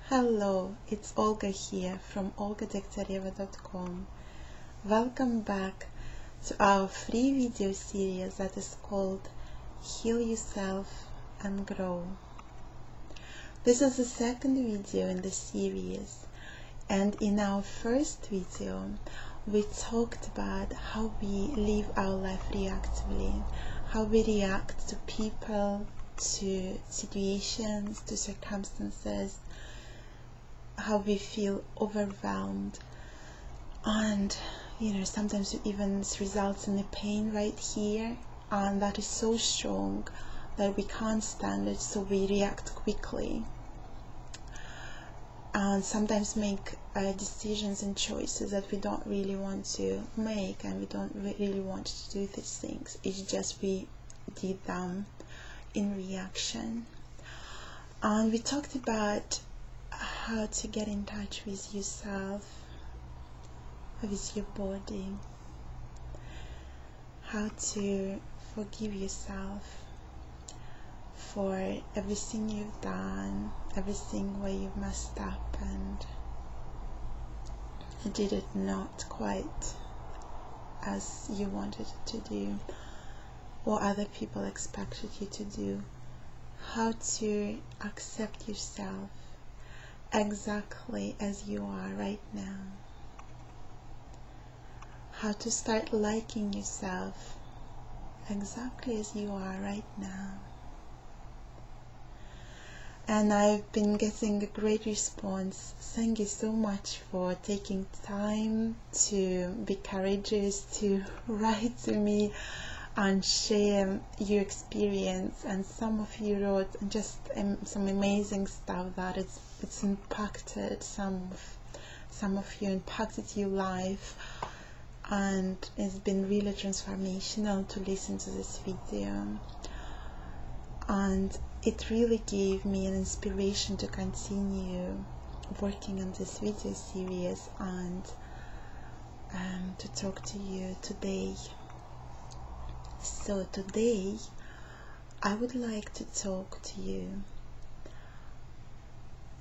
Hello, it's Olga here from olgadegtyaryeva.com. Welcome back to our free video series that is called Heal Yourself and Grow. This is the second video in the series, and in our first video we talked about how we live our life reactively, how we react to people, to situations, to circumstances, how we feel overwhelmed, and sometimes it even results in a pain right here, and that is so strong that we can't stand it, so we react quickly and sometimes make decisions and choices that we don't really want to make, and we don't really want to do these things. It's just we did them in reaction. And we talked about how to get in touch with yourself, with your body, how to forgive yourself for everything you've done, everything where you've messed up and you did it not quite as you wanted it to do, or other people expected you to do. How to accept yourself exactly as you are right now. How to start liking yourself exactly as you are right now. And I've been getting a great response. Thank you so much for taking time to be courageous, to write to me and share your experience. And some of you wrote just some amazing stuff that it's impacted, some of you impacted your life, and it's been really transformational to listen to this video. And it really gave me an inspiration to continue working on this video series and to talk to you today. So today I would like to talk to you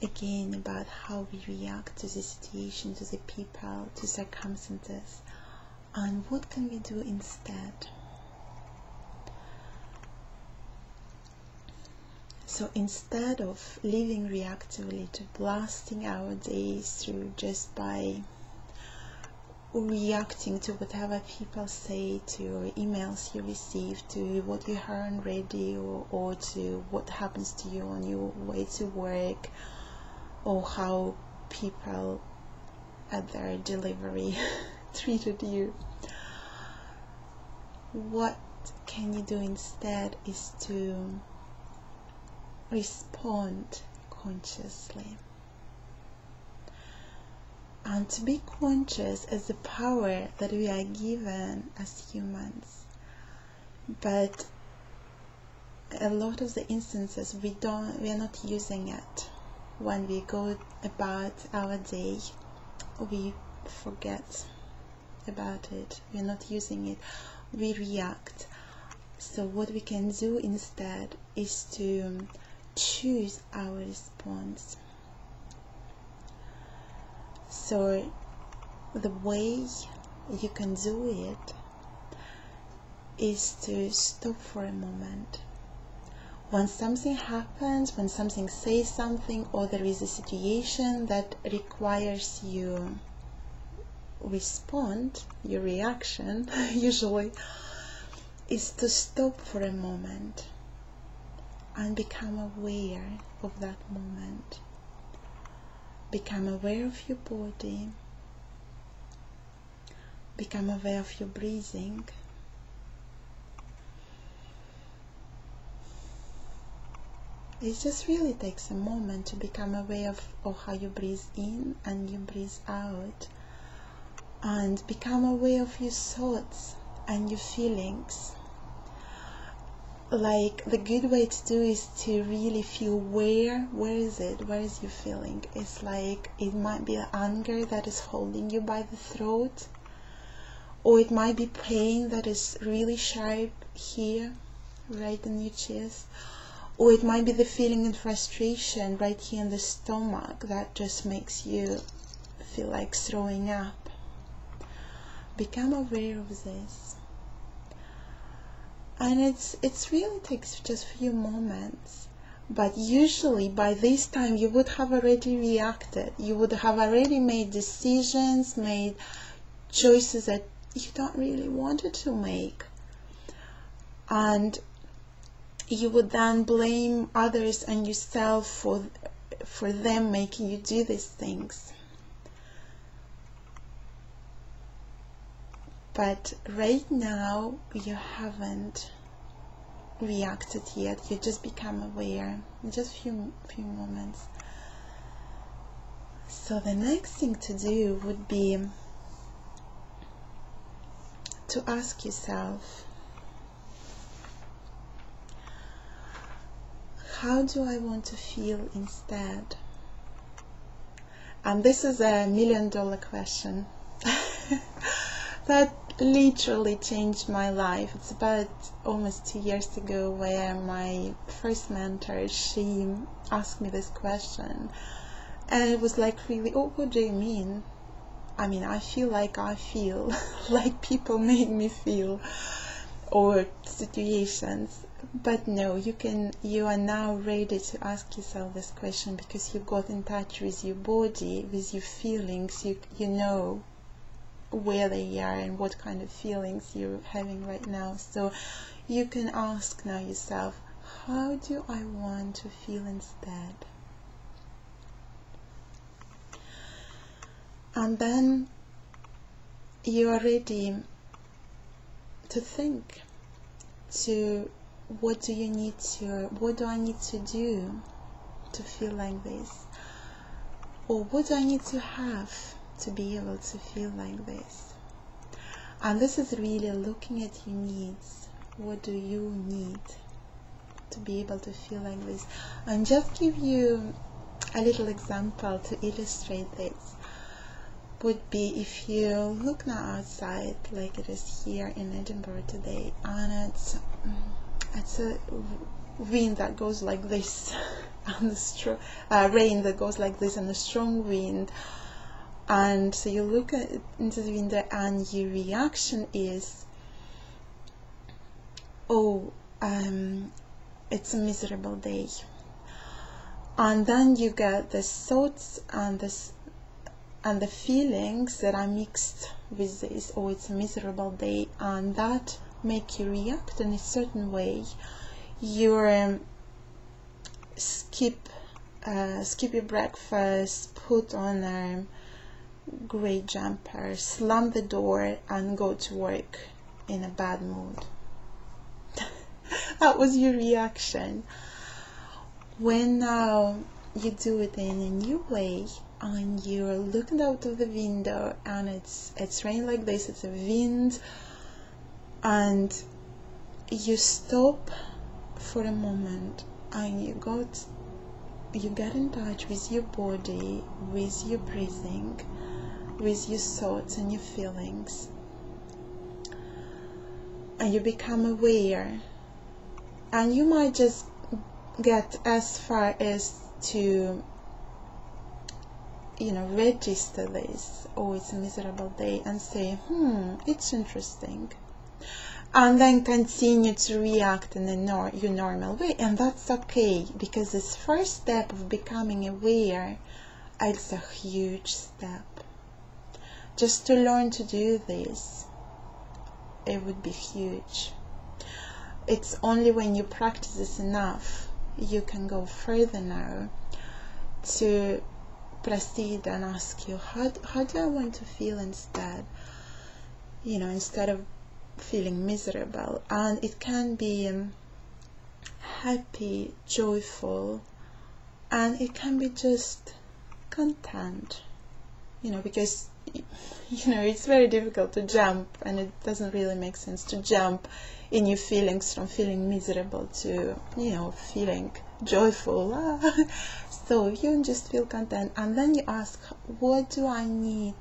again about how we react to the situation, to the people, to circumstances, and what can we do instead. So instead of living reactively, to blasting our days through just by reacting to whatever people say, to emails you receive, to what you heard on radio, or to what happens to you on your way to work, or how people at their delivery treated you. What can you do instead is to respond consciously. And to be conscious is the power that we are given as humans. But a lot of the instances we are not using it. When we go about our day, we forget about it. We're not using it. We react. So what we can do instead is to choose our response. So the way you can do it is to stop for a moment. When something happens, when something says something, or there is a situation that requires you respond, your reaction usually is to stop for a moment and become aware of that moment. Become aware of your body. Become aware of your breathing. It just really takes a moment to become aware of how you breathe in and you breathe out. And become aware of your thoughts and your feelings. Like, the good way to do is to really feel where is your feeling. It's like, it might be anger that is holding you by the throat, or it might be pain that is really sharp here, right in your chest, Or it might be the feeling and frustration right here in the stomach that just makes you feel like throwing up. Become aware of this. And it's really takes just a few moments. But usually by this time you would have already reacted. You would have already made decisions, made choices that you don't really wanted to make. And you would then blame others and yourself for them making you do these things. But right now you haven't reacted yet. You just become aware in just few moments. So the next thing to do would be to ask yourself, how do I want to feel instead? And this is a $1 million question that literally changed my life. It's about almost 2 years ago where my first mentor, she asked me this question, and it was like, really, oh, what do you mean? I mean, I feel like like people make me feel, or situations. But no, you are now ready to ask yourself this question because you got in touch with your body, with your feelings. You know where they are and what kind of feelings you're having right now. So you can ask now yourself, how do I want to feel instead? And then you are ready to think to what do I need to do to feel like this? Or what do I need to have to be able to feel like this? And this is really looking at your needs. What do you need to be able to feel like this? And just give you a little example to illustrate this. Would be if you look now outside, like it is here in Edinburgh today, and it's a wind that goes like this, and rain that goes like this, and a strong wind. And so you look into the window, and your reaction is, oh, it's a miserable day. And then you get the thoughts and the feelings that are mixed with this, oh, it's a miserable day, and that make you react in a certain way. You skip your breakfast, put on a grey jumper, slam the door, and go to work in a bad mood. That was your reaction. When now you do it in a new way, and you're looking out of the window, and it's rain like this, it's a wind, and you stop for a moment, and you get in touch with your body, with your breathing, with your thoughts and your feelings, and you become aware. And you might just get as far as to register this, oh, it's a miserable day, and say, it's interesting, and then continue to react in your normal way. And that's okay, because this first step of becoming aware is a huge step. Just to learn to do this, it would be huge. It's only when you practice this enough, you can go further now to proceed and ask you, how do I want to feel instead? Instead of feeling miserable. And it can be happy, joyful, and it can be just content, because it's very difficult to jump, and it doesn't really make sense to jump in your feelings from feeling miserable to feeling joyful. So you just feel content, and then you ask, what do I need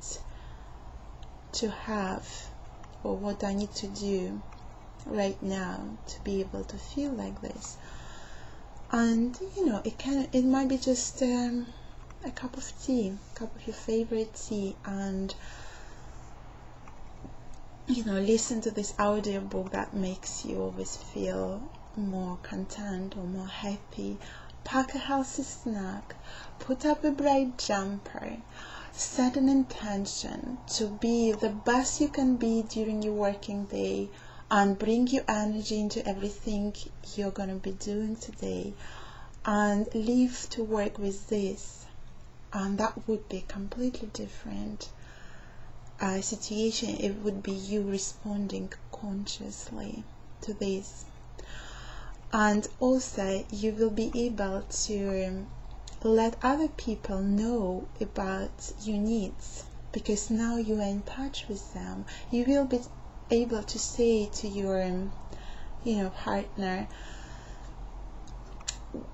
to have, or what do I need to do right now to be able to feel like this? And it might be just a cup of tea, a cup of your favorite tea, and listen to this audiobook that makes you always feel more content or more happy. Pack a healthy snack, put up a bright jumper, set an intention to be the best you can be during your working day, and bring your energy into everything you're going to be doing today, and leave to work with this. And that would be completely different situation. It would be you responding consciously to this. And also you will be able to let other people know about your needs, because now you are in touch with them. You will be able to say to your partner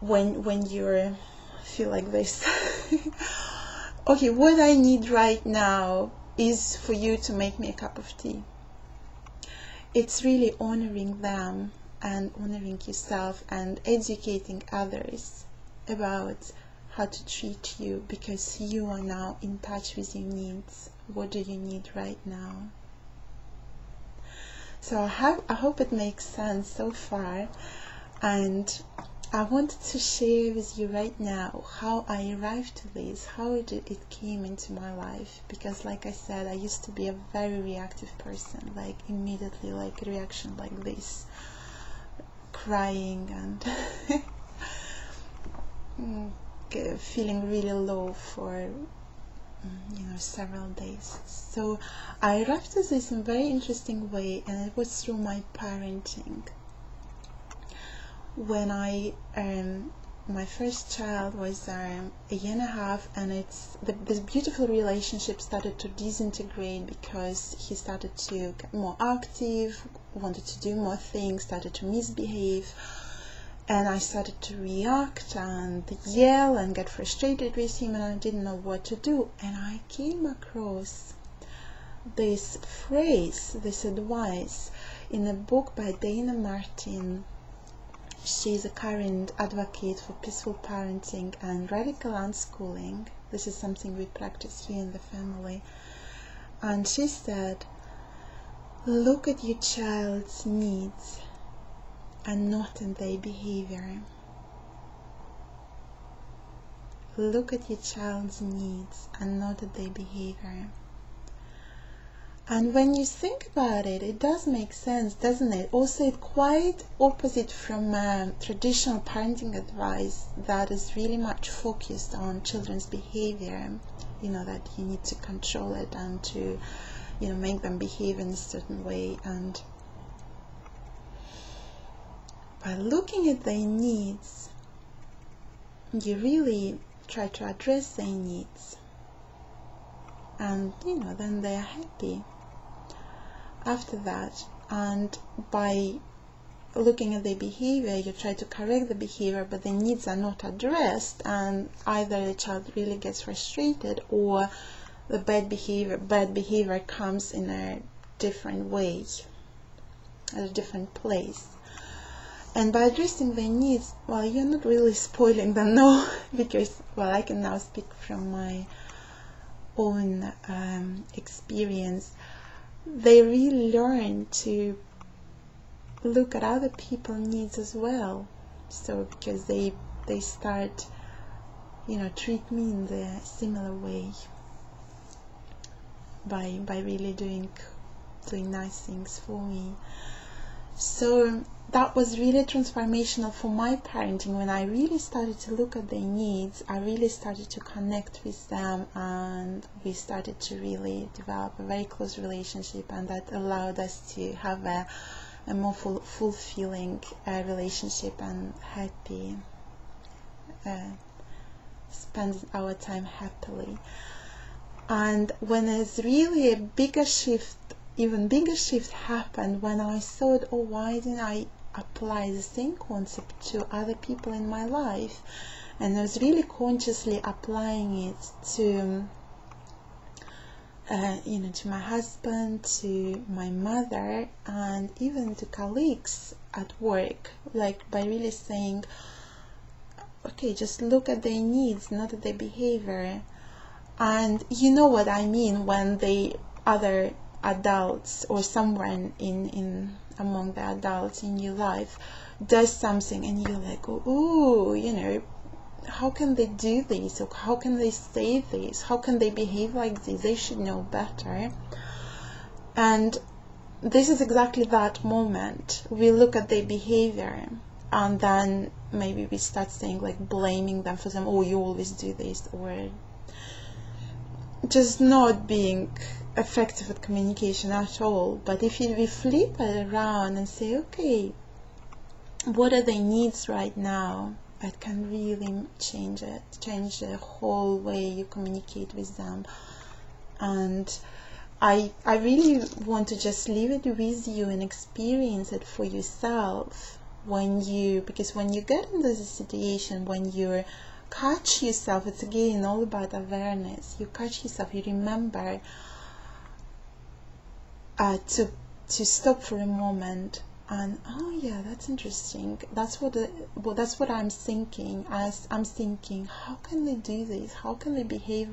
when you feel like this okay, what I need right now is for you to make me a cup of tea. It's really honoring them and honoring yourself and educating others about how to treat you, because you are now in touch with your needs. What do you need right now? So I hope it makes sense so far, and I wanted to share with you right now how I arrived to this, how it came into my life, because like I said, I used to be a very reactive person, like immediately like a reaction like this, crying and feeling really low for several days. So I arrived at this in a very interesting way, and it was through my parenting. When my first child was a year and a half, and this beautiful relationship started to disintegrate because he started to get more active, wanted to do more things, started to misbehave, and I started to react and yell and get frustrated with him, and I didn't know what to do. And I came across this phrase, this advice in a book by Dana Martin. She's a current advocate for peaceful parenting and radical unschooling. This is something we practice here in the family. And she said, look at your child's needs and not in their behavior. Look at your child's needs and not at their behavior. And when you think about it, it does make sense, doesn't it? Also, it's quite opposite from traditional parenting advice that is really much focused on children's behavior, that you need to control it and to, make them behave in a certain way. And by looking at their needs, you really try to address their needs, and then they are happy after that. And by looking at their behavior, you try to correct the behavior, but the needs are not addressed, and either the child really gets frustrated, or the bad behavior comes in a different way, at a different place. And by addressing their needs, well, you're not really spoiling them, no, because, well, I can now speak from my own experience. They really learn to look at other people's needs as well. So because they start, treat me in the similar way by really doing nice things for me. So that was really transformational for my parenting. When I really started to look at their needs, I really started to connect with them, and we started to really develop a very close relationship, and that allowed us to have a more fulfilling relationship and happy, spend our time happily. And when it's really a bigger shift, even bigger shift happened when I thought, oh, why didn't I apply the same concept to other people in my life? And I was really consciously applying it to to my husband, to my mother, and even to colleagues at work, like by really saying, okay, just look at their needs, not at their behavior. And you know what I mean when the other adults or someone in among the adults in your life does something and you're like, oh, you know, how can they do this, or how can they say this, how can they behave like this, they should know better. And this is exactly that moment. We look at their behavior and then maybe we start saying, like, blaming them for them, oh, you always do this, or just not being effective at communication at all. But if we flip it around and say, okay, what are their needs right now, that can really change the whole way you communicate with them. And I really want to just leave it with you and experience it for yourself because when you get into this situation, when you catch yourself, it's again all about awareness. You catch yourself, you remember to stop for a moment and, oh yeah, that's interesting. That's what I'm thinking. As I'm thinking, how can they do this? How can they behave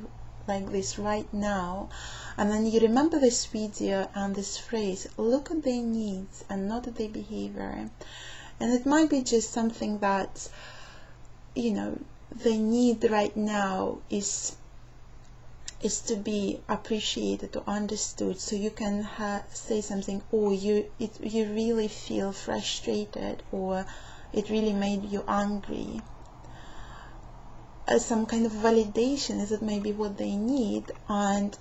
like this right now? And then you remember this video and this phrase, look at their needs and not at their behavior. And it might be just something that, you know, they need right now is to be appreciated or understood. So you can say something, oh, you really feel frustrated, or it really made you angry. Some kind of validation is it maybe what they need. And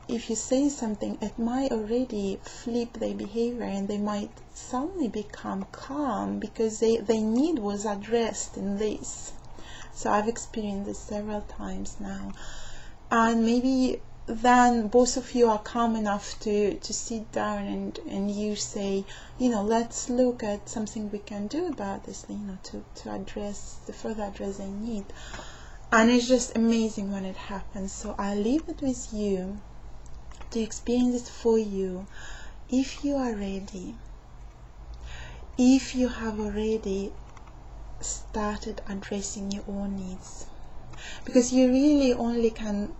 if you say something, it might already flip their behavior and they might suddenly become calm because their need was addressed in this. So I've experienced this several times now. And maybe then both of you are calm enough to sit down and you say, you know, let's look at something we can do about this, you know, to further address their need. And it's just amazing when it happens. So I leave it with you to experience it for you, if you are ready, if you have already started addressing your own needs. Because you really only can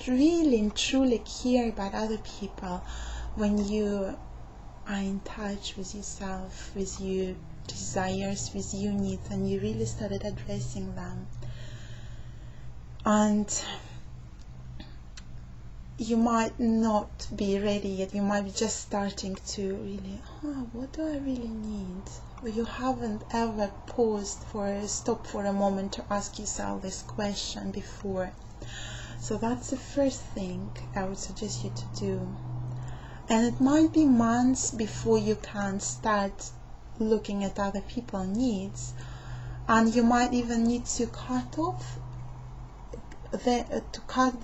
really and truly care about other people when you are in touch with yourself, with your desires, with your needs, and you really started addressing them. And you might not be ready yet, you might be just starting to really, what do I really need? Or you haven't ever stopped for a moment to ask yourself this question before. So that's the first thing I would suggest you to do. And it might be months before you can start looking at other people's needs, and you might even need to cut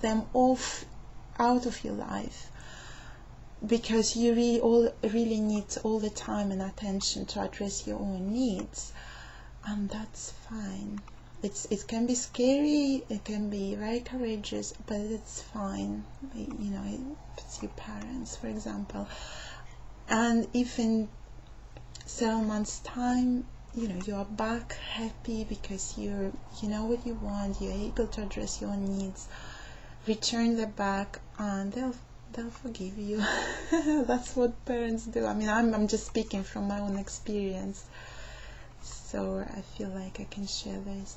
them off out of your life, because you really need all the time and attention to address your own needs. And that's fine. It can be scary, it can be very courageous, but it's fine. You know, if it's your parents, for example. And if in several months' time, you know, you are back happy because you know what you want, you're able to address your needs, return them back, and they'll forgive you. That's what parents do. I mean, I'm just speaking from my own experience, so I feel like I can share this.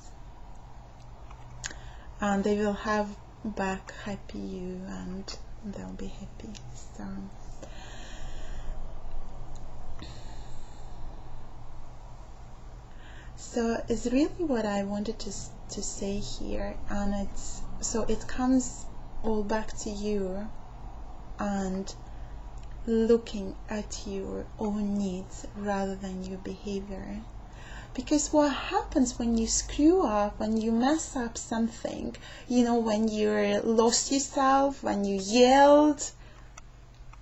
And they will have back happy you, and they'll be happy. So it's really what I wanted to say here, and it comes all back to you and looking at your own needs rather than your behavior. Because what happens when you screw up, when you mess up something, you know, when you lost yourself, when you yelled,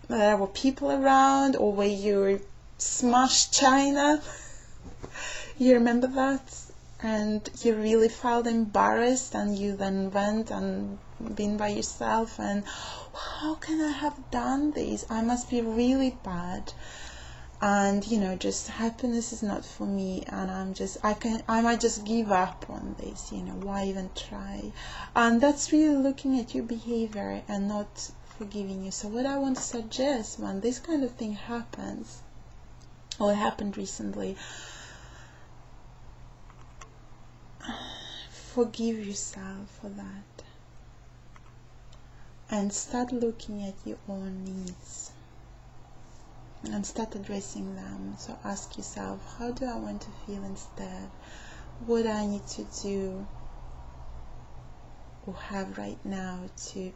there were people around, or when you smashed china, you remember that? And you really felt embarrassed, and you then went and been by yourself and, how can I have done this? I must be really bad. and just happiness is not for me, and I might just give up on this, why even try? And that's really looking at your behavior and not forgiving you. So what I want to suggest when this kind of thing happens, or happened recently, forgive yourself for that and start looking at your own needs and start addressing them. So ask yourself, how do I want to feel instead? What do I need to do or have right now to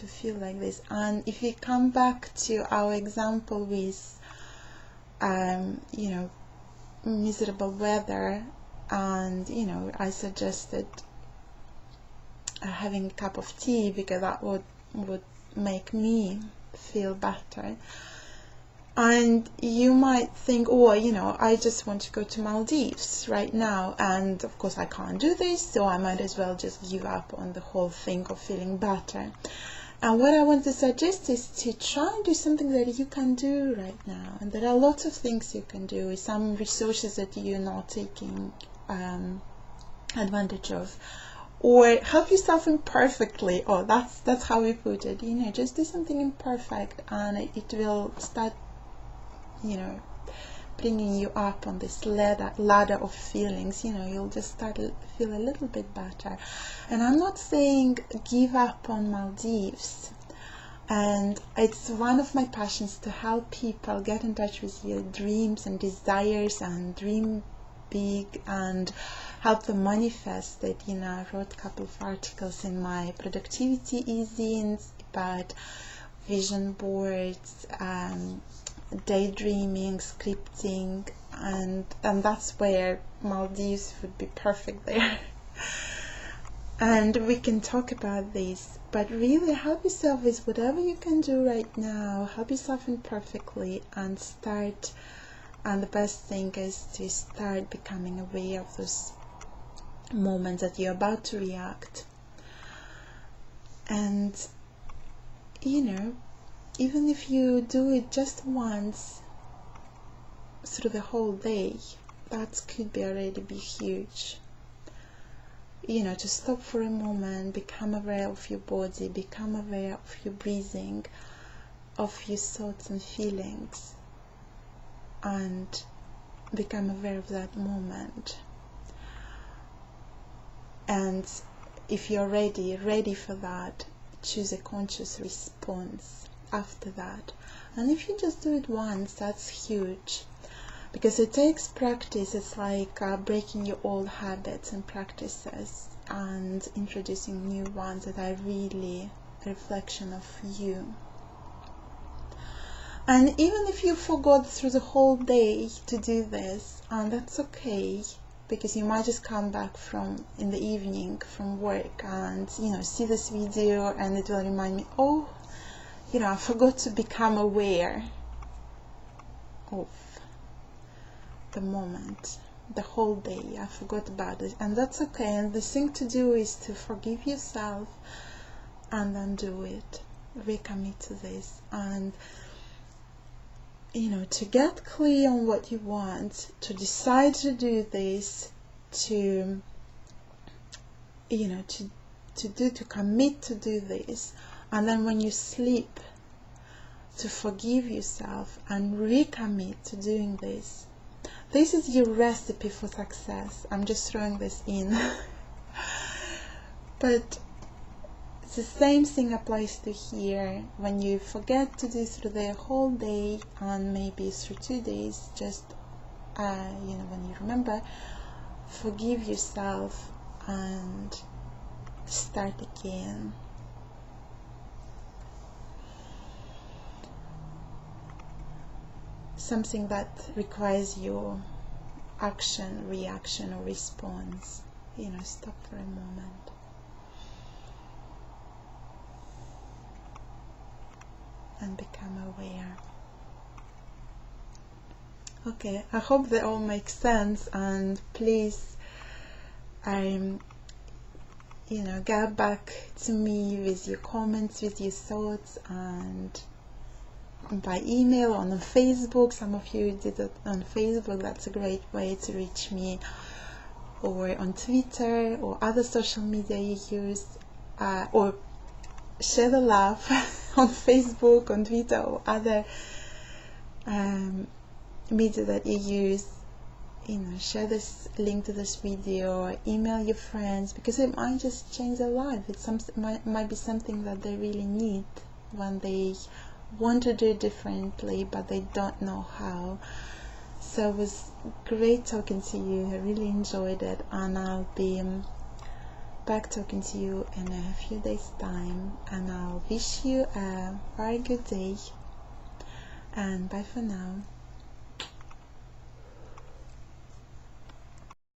feel like this? And if we come back to our example with miserable weather, and I suggested having a cup of tea because that would make me feel better. And you might think, oh, I just want to go to Maldives right now, and of course I can't do this, so I might as well just give up on the whole thing of feeling better. And what I want to suggest is to try and do something that you can do right now. And there are lots of things you can do, some resources that you're not taking advantage of, or help yourself imperfectly. Oh, that's how we put it. Just do something imperfect, and it will start bringing you up on this ladder of feelings. You'll just start to feel a little bit better. And I'm not saying give up on Maldives, and it's one of my passions to help people get in touch with your dreams and desires and dream big and help them manifest it. I wrote a couple of articles in my productivity e-zines about vision boards, daydreaming, scripting, and that's where Maldives would be perfect there. And we can talk about this, but really help yourself with whatever you can do right now. Help yourself imperfectly and start. And the best thing is to start becoming aware of those moments that you're about to react. And even if you do it just once through the whole day, that could be already be huge. To stop for a moment, become aware of your body, become aware of your breathing, of your thoughts and feelings, and become aware of that moment. And if you're ready for that, choose a conscious response after that. And if you just do it once, that's huge, because it takes practice. It's like breaking your old habits and practices and introducing new ones that are really a reflection of you. And even if you forgot through the whole day to do this, and that's okay, because you might just come back in the evening from work and see this video, and it will remind me, oh, I forgot to become aware of the moment, the whole day. I forgot about it, and that's okay. And the thing to do is to forgive yourself and then do it, recommit to this, and to get clear on what you want, to decide to do this, to commit to do this, and then when you sleep, to forgive yourself and recommit to doing this. This is your recipe for success. I'm just throwing this in. But the same thing applies to here. When you forget to do through the whole day, and maybe through 2 days, just when you remember, forgive yourself and start again. Something that requires your action, reaction, or response. Stop for a moment. And become aware. Okay, I hope that all makes sense, and please get back to me with your comments, with your thoughts, and by email, on Facebook. Some of you did it on Facebook. That's a great way to reach me, or on Twitter or other social media you use, or share the love on Facebook, on Twitter, or other media that you use. Share this link to this video, or email your friends, because it might just change their life. Might be something that they really need when they want to do it differently, but they don't know how. So it was great talking to you. I really enjoyed it, and I'll be back talking to you in a few days' time, and I'll wish you a very good day, and bye for now.